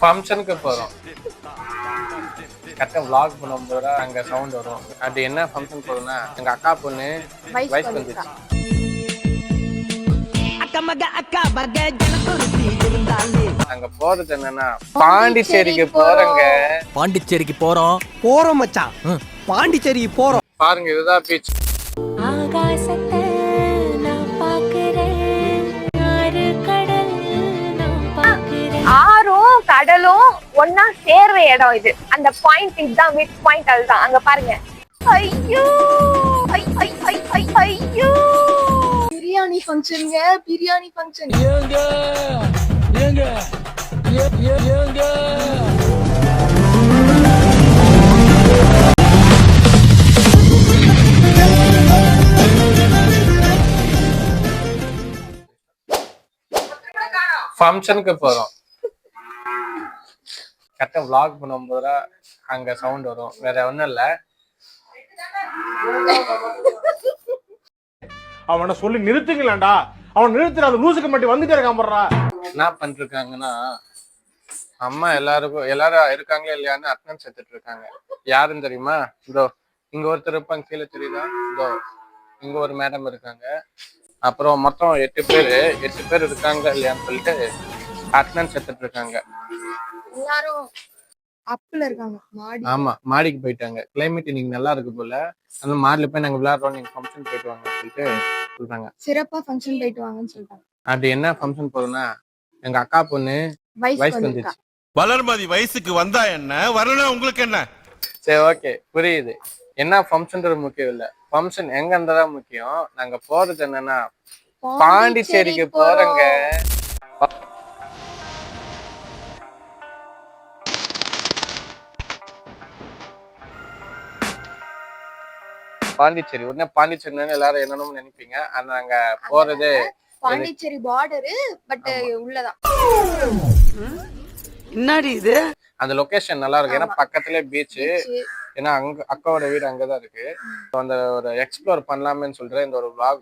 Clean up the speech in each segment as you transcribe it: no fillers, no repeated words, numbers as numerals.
ஃபங்க்ஷனுக்கு போறோம். கரெக்டா vlog பண்ணும்போது அங்க சவுண்ட் வரும். அது என்ன ஃபங்க்ஷன் போறோம்னா எங்க அக்கா பொண்ணு வயசு வந்துச்சு. அங்க போறது என்னன்னா பாண்டிச்சேரிக்கு போறங்க. பாண்டிச்சேரிக்கு போறோம் மச்சான். பாண்டிச்சேரிக்கு போறோம். பாருங்க இதுதான் பீச். ஆகாசத்தை நான் பார்க்கிறேன், ஆறு கடல் நான் பார்க்கிறேன். ஆறும் கடலும் ஒன்னா சேர்ற இடம் இது. அந்த பாயிண்ட் இதுதான், மிட் பாயிண்ட் அதுதான். அங்க பாருங்க. ஐயோ ஐயோ பிரியாணி ஃபங்க்ஷன்ங்க, பிரியாணி ஃபங்க்ஷன். ஏங்க ஃபங்க்ஷனுக்கு போறோம். கரெக்டா vlog பண்ணும்போது அங்க சவுண்ட் வரும். வேற ஒண்ணும் இல்ல. அவனை சொல்லி நிறுத்துங்களேன்டா. அவன் நிறுத்துற அந்த லூசுக்கு மட்டும் வந்துட்டே இருக்கான் போடுறா. என்ன பண்ணிருக்காங்கன்னா அம்மா எல்லாரும் இருக்காங்களா இல்லையான்னு அட்டனன்ஸ் எடுத்துட்டு இருக்காங்க. யாருன்னு தெரியுமா? இதோ இங்க ஒருத்தர் இருப்பாங்க, கீழே தெரியுதா? இதோ இங்க ஒரு மேடம் இருக்காங்க. அப்புறம் மொத்தம் 8 பேர் இருக்காங்க இல்லையான்னு சொல்லிட்டு அட்டனன்ஸ் எடுத்துட்டு இருக்காங்க. எல்லாரும் அப்ல இருக்காங்க. மாடி. ஆமா, மாடிக்கு போயிட்டாங்க. கிளைமேட் இன்னைக்கு நல்லா இருக்கு போல. அந்த மாடில போய் நாங்க விளையாடுறோம், நீங்க ஃபங்க்ஷன் போயிட்டு வாங்க சொல்லிட்டு சொல்றாங்க. சிறப்பா ஃபங்க்ஷன் போயிட்டு வாங்கன்னு சொல்றாங்க. அது என்ன ஃபங்க்ஷன் போறோம்னா எங்க அக்கா பொண்ணு வயசு வந்துச்சு. வளர்மதி வயசுக்கு வந்தா என்ன, வரணும் உங்களுக்கு என்ன? சரி, ஓகே, புரியுது. என்ன ஃபங்க்ஷன்றது முக்கியம் இல்ல, ஃபங்க்ஷன் எங்க இருந்ததா முக்கியம். நாங்க போறது என்னன்னா பாண்டிச்சேரிக்கு போறோங்க. பாண்டிச்சேரி உடனே பாண்டிச்சேரின்னு எல்லாரும் என்னன்னு நினைப்பீங்க. ஆனா நாங்க போறது பாண்டிச்சேரி பார்டரு, பட் உள்ளதான். என்னடி இது? அந்த லொகேஷன் நல்லா இருக்கு. ஏன்னா பக்கத்துலயே பீச். ஏன்னா அங்க அக்காவோட வீடு அங்கதான் இருக்கு. அந்த ஒரு எக்ஸ்ப்ளோர் பண்ணலாமேன்னு சொல்றேன். இந்த ஒரு vlog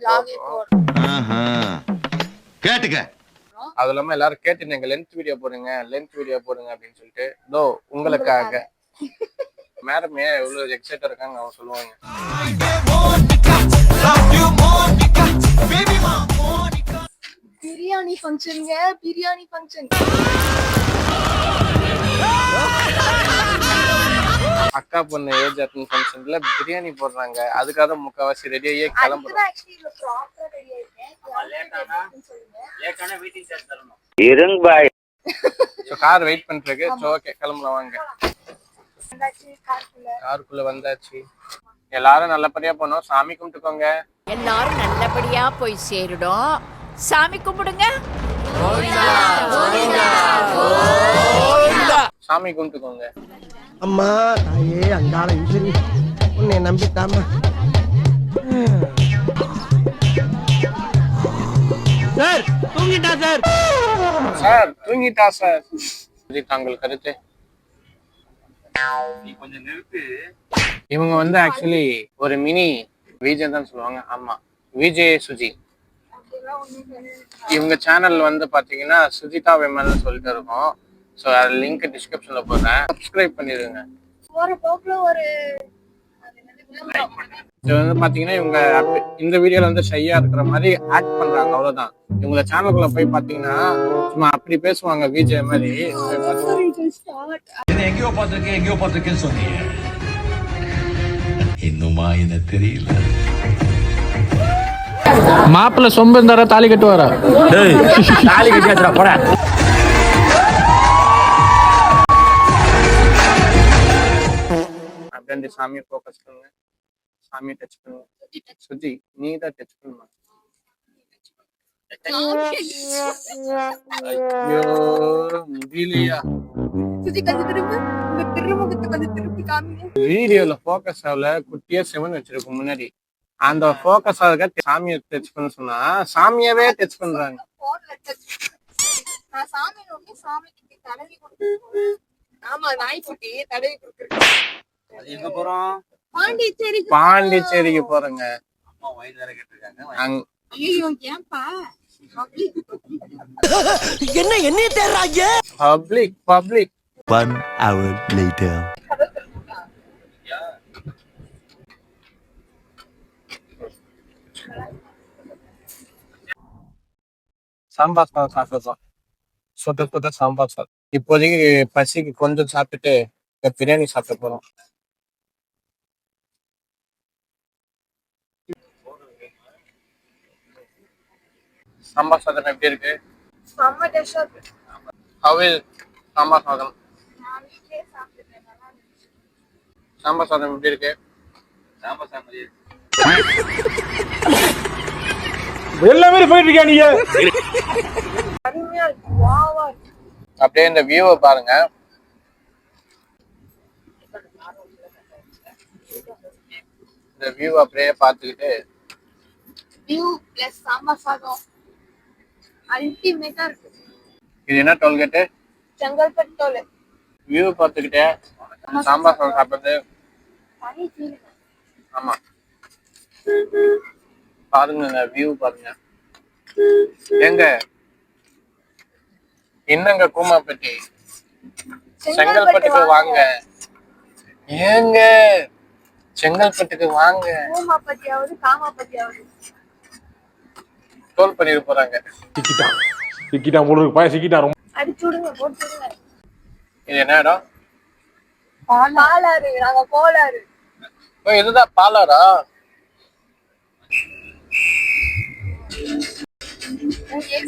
கேட்டுக்க. அது இல்லாம எல்லாரும் கேட்டுங்க லென்த் வீடியோ போடுங்க அப்படின்னு சொல்லிட்டு இதோ உங்களுக்காக. மேடம் ஏன் எவ்வளவு எக்ஸைட்டா இருக்காங்க அவங்க சொல்லுவாங்க. பிரியாணி ஃபங்க்ஷன்ங்க, பிரியாணி ஃபங்க்ஷன். அக்கா பொண்ணு ஏஜ் அட்டன் ஃபங்க்ஷன்ல பிரியாணி போடுறாங்க. அதுக்காக முக்காவாசி ரெடியாயே கிளம்புறோம். கார் வெயிட் பண்றதுக்கு. ஓகே, கிளம்பலாம் வாங்க. காருக்குள்ள வந்தாச்சு. எல்லாரும் நல்லபடியா போனோம். சாமி கும்பிட்டுக்கோங்க. எல்லாரும் நல்லபடியா போய் சேருடும். சாமி கும்பிடுங்க. சாமி கும்பிட்டுக்கோங்க. அம்மா தாயே அங்காள ஈஸ்வரி உன்னை நம்பிட்டாமா. சார் தூங்கிட்டா சார். தாங்கள் கருத்து கொஞ்சம் நிறுத்து. இவங்க வந்து ஆக்சுவலி ஒரு மினி விஜே தான் சொல்லுவாங்க. ஆமா, விஜே சுஜி. இவங்க சேனல் வந்து பாத்தீங்கன்னா சுஜிதா விமல்னு சொல்லிட்டு இருக்கும். ஸோ அது லிங்க் டிஸ்கிரிப்ஷன்ல போடுறேன், சப்ஸ்கிரைப் பண்ணிடுங்க. இது வந்து பாத்தீங்கன்னா இவங்க இந்த வீடியோல வந்து ஷையா இருக்கிற மாதிரி ஆக்ட் பண்றாங்க, அவ்வளவுதான். இவங்க சேனலுக்குள்ள போய் பாத்தீங்கன்னா சும்மா அப்படி பேசுவாங்க விஜே மாதிரி. எங்கேயோ பார்த்திருக்கேன்னு சொன்னீங்க. இன்னுமா என்ன தெரியல. மாப்பிள்ள சொம்பு இருந்தாரா தாலி கட்டுவாரா? தாலி கட்டியாச்சுடா போட. அப்படியே சாமியை ஃபோக்கஸ் பண்ணுங்க. சாமியை டச் பண்ணுங்க. சுஜி நீ தான் டச் பண்ணுமா. ஐயோ முடியலையா. வீடியோல ஃபோக்கஸ் ஆகல, குட்டியா செவன் வச்சிருக்கும் முன்னாடி. அந்த ஃபோக்கஸ் ஆக சாமியை டச் பண்ண சொன்னா சாமியாவே டச் பண்றாங்க. பாண்டிச்சேரிக்கு போறேங்க. என்ன என்னைய தேடுறாங்க? Public 1 hour later. சாம்பார் சாதம் சாப்பிடுறோம். சுட சாம்பார் சாதம். இப்போதைக்கு பசிக்கு கொஞ்சம் சாப்பிட்டுட்டு இந்த பிரியாணி சாப்பிட போறோம். சாம்பார் சாதம் எப்படி இருக்கு? செம்ம டேஸ்டா இருக்கு. How is சாம்பார் சாதம்? சாம்பார் சாதம் எப்படி இருக்கு? எல்லாமே போயிட்டு இருக்கியா நீங்க? அருமையா இருக்கு. வாவா இருக்கு. அப்படியே இந்த வியூவை பாருங்க. இந்த வியூ அப்படியே பார்த்துக்கிட்டு வியூ பிளஸ் சாம்பார் சாதம் அல்டிமேட்டா இருக்கு. இது என்ன டோல்கேட்டு? செங்கல்பட்டு டோல். வியூ பார்த்துக்கிட்டே சாம்பார் சாதம் சாப்பிடுறது. தனி ஃபீல். ஆமா, பாருங்க இந்த வியூ பாருங்க. எங்க என்னங்க கூமாப்பட்டி செங்கல்பட்டுக்கு வாங்க. ஏங்க செங்கல்பட்டுக்கு வாங்க. கூமாப்பட்டியாவது காமாப்பட்டியாவது. டோல் பண்ணிட்டு போறாங்க. சிக்கிட்டான் போல இருக்கு. பையன் சிக்கிட்டான். ரொம்ப அடிச்சு விடுங்க, போட்டு விடுங்க. இது என்ன இடம்? பாலாறு. நாங்க கோலாறு. ஓ, இதுதான் பாலாரா?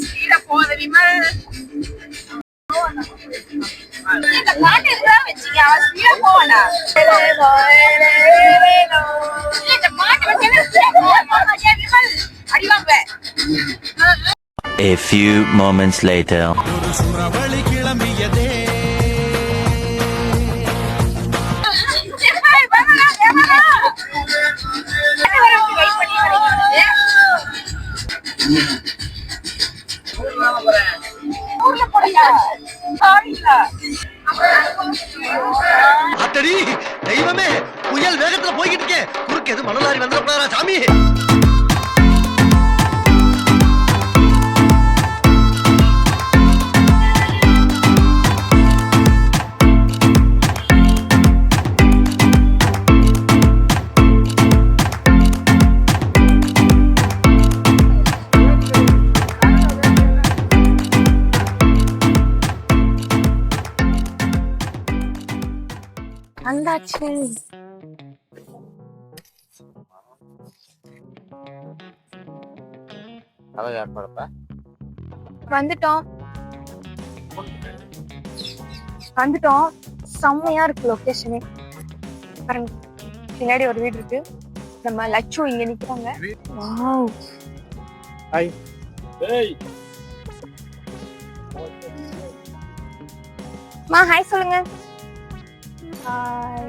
ஸ்பீடா போகுது விமல். இந்த பாட்டு இருந்தா வச்சீங்க, அவன் ஸ்பீடா போவானா? இந்த பாட்டு வச்சீங்க ஸ்பீடா போவானா? Vimal அடிவாங்க. A few moments later. அத்தடி தெய்வமே, புயல் வேகத்துல போய்கிட்டு இருக்கேன். குறுக்கு எது மணலாரி வந்துடக்கூடாதா சாமி? வந்தாச்சு. வந்துட்டோம். செம்மையா இருக்கு லொகேஷனே. பாருங்க, பின்னாடி ஒரு வீடு இருக்கு. நம்ம லட்சு இங்க நிக்கிறாங்க. வாவ். ஹாய். ஏய், மா ஹாய் சொல்லுங்க. ஹாய்.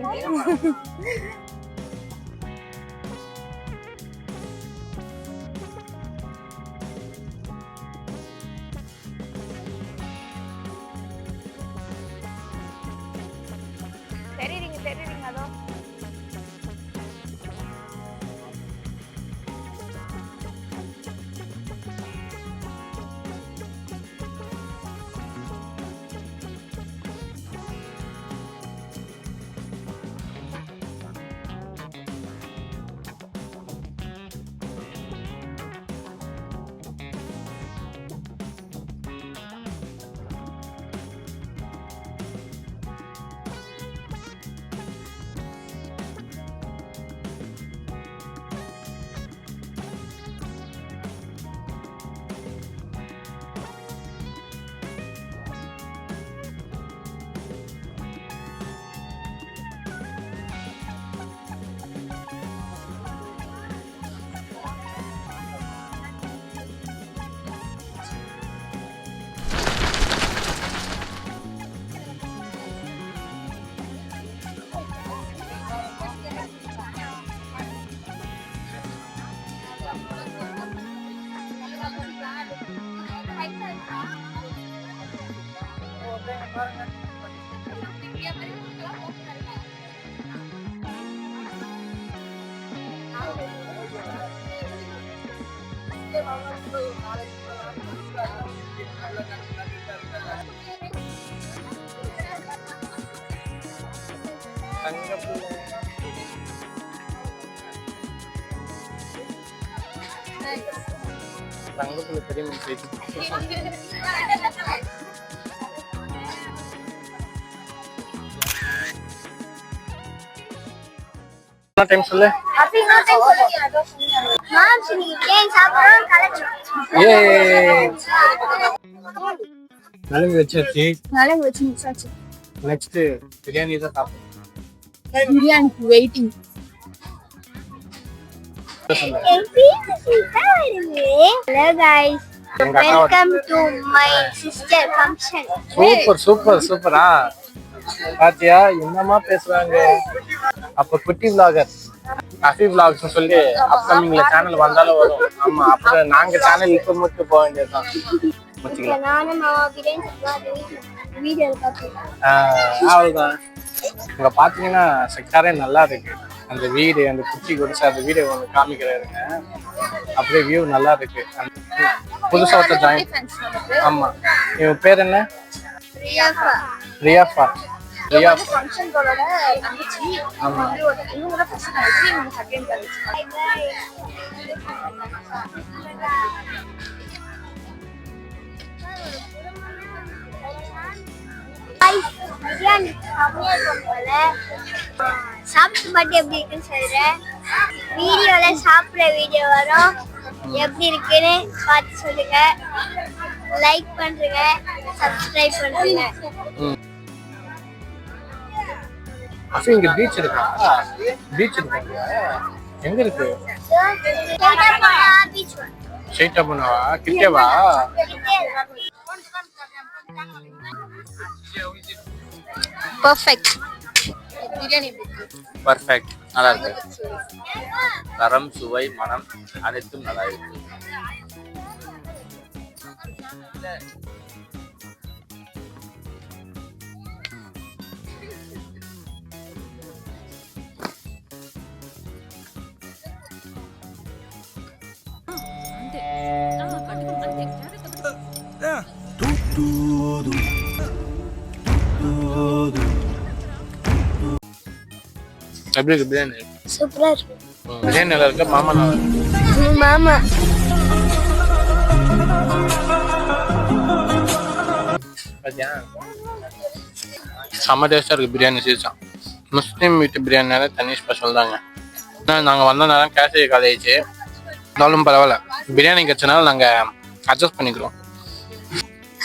தெரியுறீங்க அதோ. தங்கப்புல தெரியுமா டைம் சொல்லு. நலுங்கு வச்சாச்சு. நெக்ஸ்ட் பிரியாணி தான் சாப்பிடுவோம். பிரியாணிக்கு waiting. Hello guys, welcome to my sister function. Super சூப்பரா பாத்தியா என்னமா பேசுறாங்க. அப்ப குட்டி vlogger அஃபி vlogs சொல்லி அப்கமிங்ல சேனல் வந்தாலும் வரும். ஆமா அப்புறம் நாங்க சேனல் இப்ப மட்டும் போக வேண்டியதுதான். அவ்வளவுதான். இங்க பாத்தீங்கன்னா செக்டாரே நல்லா இருக்கு. அந்த வீடு அந்த குச்சி குடிச்சு அந்த வீடு ஒன்று காமிக்கிறாருங்க. அப்படியே வியூ நல்லா இருக்கு. புதுசா ஒருத்தர் ஜாயின். ஆமா இவன் பேர் என்ன? ரியாஃபா. ஆமா பிரியாணி சாப்பிட்டு மட்டும் எப்படி இருக்குன்னு சொல்றேன். வீடியோல சாப்பிட்ற வீடியோ வரும். எப்படி இருக்குன்னு பார்த்து சொல்லுங்க. லைக் பண்றீங்க, சப்ஸ்கிரைப் பண்றீங்க. அஃபி இங்க பீச் இருக்கா? பீச் இருக்கா? எங்க இருக்கு? ஸ்ட்ரைட்டா போனவா? கிட்டேவா? பர்ஃபெக்ட். பர்ஃபெக்ட். நல்லா இருக்கு. தரம், சுவை, மனம் அனைத்தும் நல்லா இருக்கு. எப்படி இருக்கு பிரியாணி? சூப்பரா இருக்கு. பிரியாணி நல்லா இருக்கு. மாமா நல்லா இருக்கு. மாமா பாத்தியா செம்ம டேஸ்டா இருக்கு பிரியாணி. சீசன் முஸ்லீம் வீட்டு பிரியாணினால தனி ஸ்பெஷல் தாங்க. நாங்கள் வந்த நேரம் கேசரி காலேஜ் இருந்தாலும் பரவாயில்ல, பிரியாணி கிடைச்சனால நாங்கள் அட்ஜஸ்ட் பண்ணிக்கிறோம்.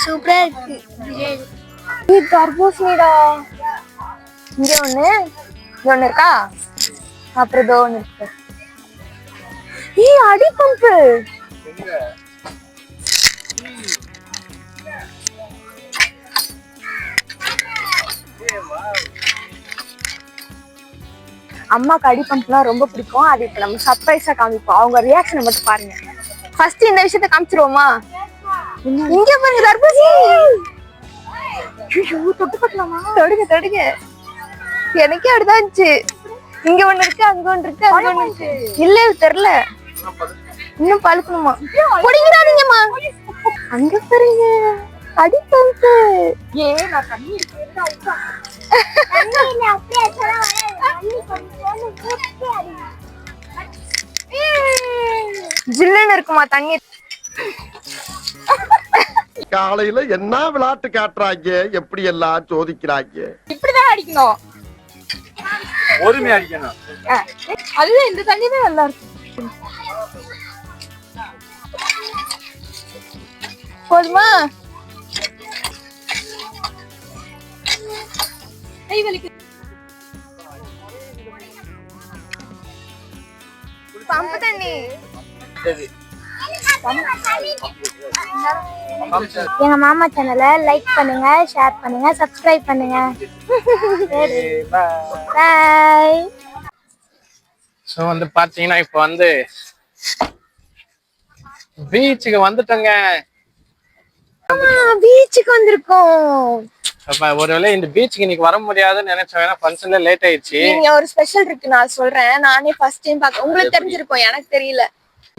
சூப்பரா இருக்கு பிரியாணி. தர்பூசணிடா. இங்க ஒண்ணு இருக்கா, அப்புறம் இதோ ஒண்ணு இருக்கு. அடி பம்பு. அம்மாக்கு அடி பம்ப்லாம் ரொம்ப பிடிக்கும். அது இப்ப நம்ம சர்ப்ரைஸா காமிப்போம். அவங்க ரியாக்ஷனை மட்டும் பாருங்க. ஃபர்ஸ்ட் இந்த விஷயத்த காமிச்சிருவோமா? இங்க பாருங்க தர்பூசி. தொட்டு பார்க்கலாமா? தொடுங்க. எனக்கே அப்படிதான் இருந்துச்சு. இங்க ஒண்ணு இருக்கு, அங்க ஒண்ணு இருக்கு, அங்க ஒண்ணு இருக்கு. இல்ல தெரியல, இன்னும் பழுக்கணுமா? பொடிங்கிறாதீங்கம்மா. அங்க பாருங்க அடி பம்பு. நான் தண்ணி ஜில்லுன்னு இருக்குமா தண்ணி? காலையில என்ன விளையாட்டு காட்டுறாங்க, எப்படி எல்லாம் சோதிக்கிறாங்க. இப்படிதான் அடிக்கணும், பொறுமையா அடிக்கணும். அதுதான் இந்த தண்ணி தான் நல்லா இருக்கு. போதுமா? பம்பு தண்ணி. எங்க மாமா சேனலை லைக் பண்ணுங்க, ஷேர் பண்ணுங்க, சப்ஸ்கிரைப் பண்ணுங்க. பாய். ஸோ வந்து பாத்தீங்கன்னா இப்போ வந்து பீச்சுக்கு வந்துட்டோங்க. பீச்சுக்கு வந்திருக்கோம். ஒருவேளை இந்த பீச்சுக்கு இன்னைக்கு வர முடியாதுன்னு நினைச்சேன். ஏன்னா ஃபங்க்ஷன்ல லேட் ஆயிடுச்சு. நீங்க ஒரு ஸ்பெஷல் இருக்கு, நான் சொல்றேன். நானே ஃபர்ஸ்ட் டைம் பார்க்க. உங்களுக்கு தெரிஞ்சிருக்கும், எனக்கு தெரியல.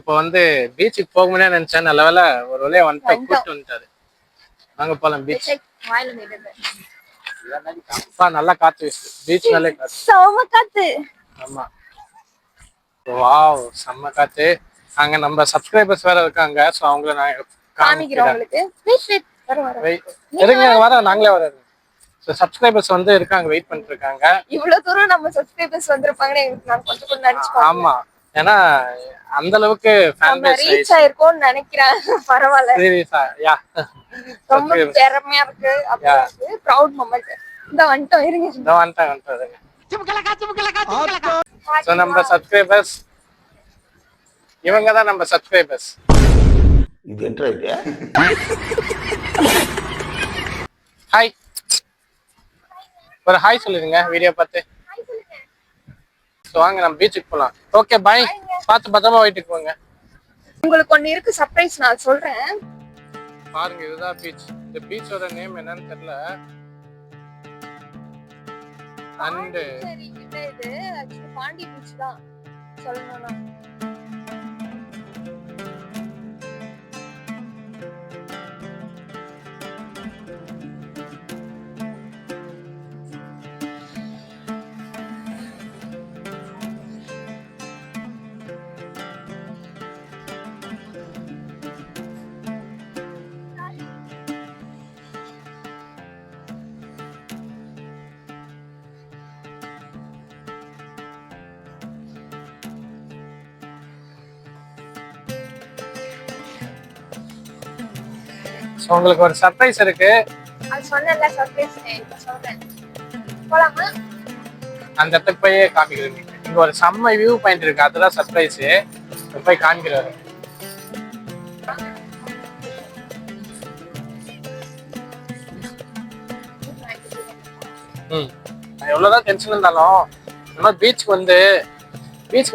இப்போ வந்து பீச்சுக்கு போகணும்னே நினைச்சேன், நல்ல வேலை ஒரு வழியா கூப்பிட்டு வந்துட்டாரு. வாங்க போலாம் பீச். வாயில நிடுது. அப்பா நல்லா காத்து வீசுது, பீச் நல்ல காத்து. செம காத்து. ஆமா, வாவ் செம்ம காத்து. அங்க நம்ம சப்ஸ்கிரைபர்ஸ் வேற இருக்காங்க, சோ அவங்கள நான் காமிக்கிறேன் உங்களுக்கு. வெயிட் வர இருங்க, வர நாங்களே வர. சோ சப்ஸ்கிரைபர்ஸ் வந்து இருக்காங்க, வெயிட் பண்ணிட்டு இருக்காங்க. இவ்வளவு தூரம் நம்ம சப்ஸ்கிரைபர்ஸ் வந்திருப்பாங்கன்னு எனக்கு நான் கொஞ்சம் கூட நினைச்சு பார்த்தேன். ஆமா, ஏன்னா அந்த அளவுக்கு ஃபேன் பேஸ் ரீச் ஆயிருக்கும்னு நினைக்கிறேன். பரவாயில்ல, சீரியஸா யா ரொம்ப பெருமையா இருக்கு. அப்படியே ப்ரவுட் மொமெண்ட். இந்த வந்துட்டோம், இருங்க. இந்த வந்துட்டாங்க. சோ நம்ம சப்ஸ்கிரைபர்ஸ் இவங்க தான் நம்ம சப்ஸ்கிரைபர்ஸ். இது என்ன இது? ஹாய், ஒரு ஹாய் சொல்லுங்க வீடியோ பார்த்து. வாங்க நம்ம பீச்சுக்கு போலாம். ஓகே பை, பார்த்து பத்திரமா வீட்டுக்கு போங்க. உங்களுக்கு ஒண்ணு இருக்கு சர்ப்ரைஸ், நான் சொல்றேன் பாருங்க. இதுதான் பீச். இந்த பீச்சோட நேம் என்னன்னு தெரியல. அண்ட் இது ஆக்சுவலி பாண்டி பீச் தான் சொல்லணும்னா. ஸோ உங்களுக்கு ஒரு சர்ப்ரைஸ் இருக்கு. அது சொன்னல சர்ப்ரைஸ், சொல்றேன். போலாமா? அந்த இடத்துக்கு போய் காமிக்கிறேன். இங்க ஒரு செம்ம வியூ பாயிண்ட் இருக்கு, அதுதான் சர்ப்ரைஸ். போய் காமிக்கிறாரு. எவ்வளவுதான் டென்ஷன் இருந்தாலும் நம்ம பீச்சுக்கு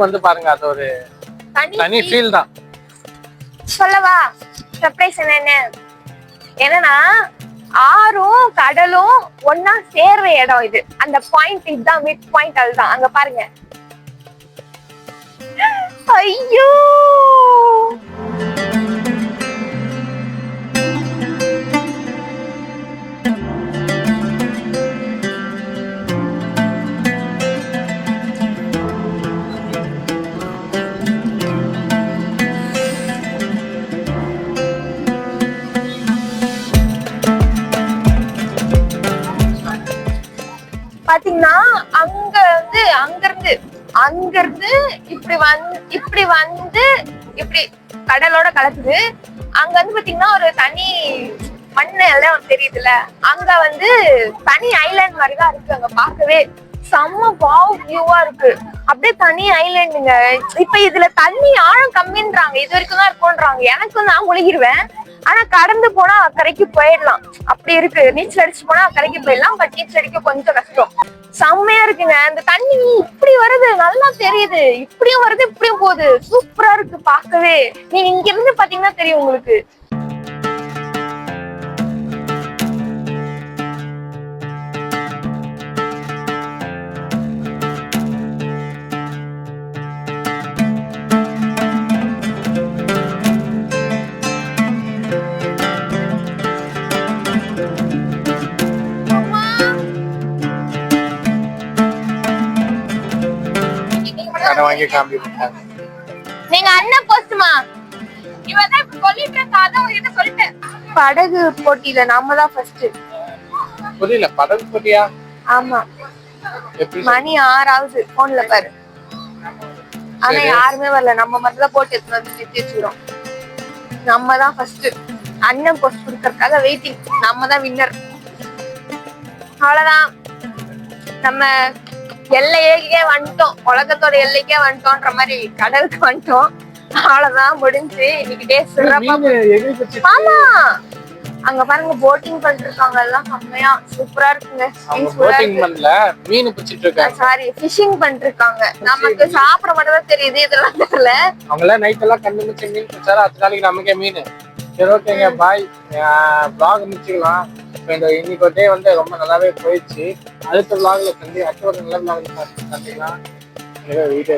வந்து பாருங்க, அது ஒரு தனி ஃபீல் தான். சொல்லவா சர்ப்ரைஸ் என்னன்னா ஆறும் கடலும் ஒன்னா சேர்ற இடம் இது. அந்த பாயிண்ட் இதுதான், மிட் பாயிண்ட். அதுதான் அங்க பாருங்க. ஐயோ, பாத்தீங்கன்னா அங்கிருந்து இப்படி வந்து இப்படி கடலோட கலக்குது. அங்க வந்து பாத்தீங்கன்னா ஒரு தனி மண்ணு எல்லாம் தெரியுதுல, அங்க வந்து தனி ஐலாண்ட் மாதிரிதான் இருக்கு. அங்க பாக்கவே செம்ம வாவ் வியூவா இருக்கு. அப்படியே தனி ஐலாண்டுங்க. இப்ப இதுல தண்ணி ஆழம் கம்மின்றாங்க, இது வரைக்கும் தான் இருக்கும்ன்றாங்க. எனக்கு நான் முழுகிடுவேன், ஆனா கடந்து போனா கரைக்கு போயிடலாம். அப்படி இருக்கு. நீச்சல் அடிச்சு போனா கரைக்கு போயிடலாம், பட் நீச்சல் அடிக்க கொஞ்சம் கஷ்டம். செம்மையா இருக்குங்க. இந்த தண்ணி இப்படி வருது, நல்லா தெரியுது. இப்படியும் வருது, இப்படியும் போகுது. சூப்பரா இருக்கு பாக்கவே. நீங்க இங்க இருந்து பாத்தீங்கன்னா தெரியும் உங்களுக்கு. வாங்கி காமிப்பாங்க. நீங்க அண்ணன் போஸ்ட்மா இவதான் இப்ப சொல்லிட்டு இருக்கா, அதான் உங்ககிட்ட சொல்லிட்டேன். படகு போட்டியில நாம தான் ஃபர்ஸ்ட். புரியல, படகு போட்டியா? ஆமா, மணி 6 போன்ல பாரு. ஆனா யாருமே வரல, நம்ம மட்டும் தான் போட்டு எடுத்து வந்து நிறுத்தி வச்சுக்கிறோம். நம்ம தான் ஃபர்ஸ்ட். அண்ணன் போஸ்ட் கொடுக்கறதுக்காக வெயிட்டிங். நம்ம தான் வின்னர். அவ்வளவுதான், நம்ம எல்லையே வந்துட்டோம். உலகத்தோட எல்லைக்கே வந்துட்டோம்ன்ற மாதிரி கடலுக்கு வந்துட்டோம். அவ்வளவுதான், முடிஞ்சு இன்னைக்கு டே சிறப்பா. ஆமா, அங்க பாருங்க போட்டிங் பண்ணிட்டு இருக்காங்க. எல்லாம் செம்மையா சூப்பரா இருக்குங்க. போட்டிங் பண்ணல, மீன் பிடிச்சிட்டு இருக்காங்க. சாரி, ஃபிஷிங் பண்ணிட்டு இருக்காங்க. நமக்கு சாப்பிட மட்டும் தான் தெரியுது, இதெல்லாம் தெரியல. அவங்க எல்லாம் நைட் எல்லாம் கண்டு முடிச்சு மீன் பிடிச்சாரு. அடுத்த நாளைக்கு நமக்கே மீன். சரி ஓகேங்க, பாய். vlog முடிச்சுக்கலாம். இன்னைக்கு ஒரு டே வந்து ரொம்ப நல்லாவே போயிடுச்சு. அடுத்த vlogல அடுத்த ஒரு நல்ல vlog சந்திக்கலாம். வீடியோ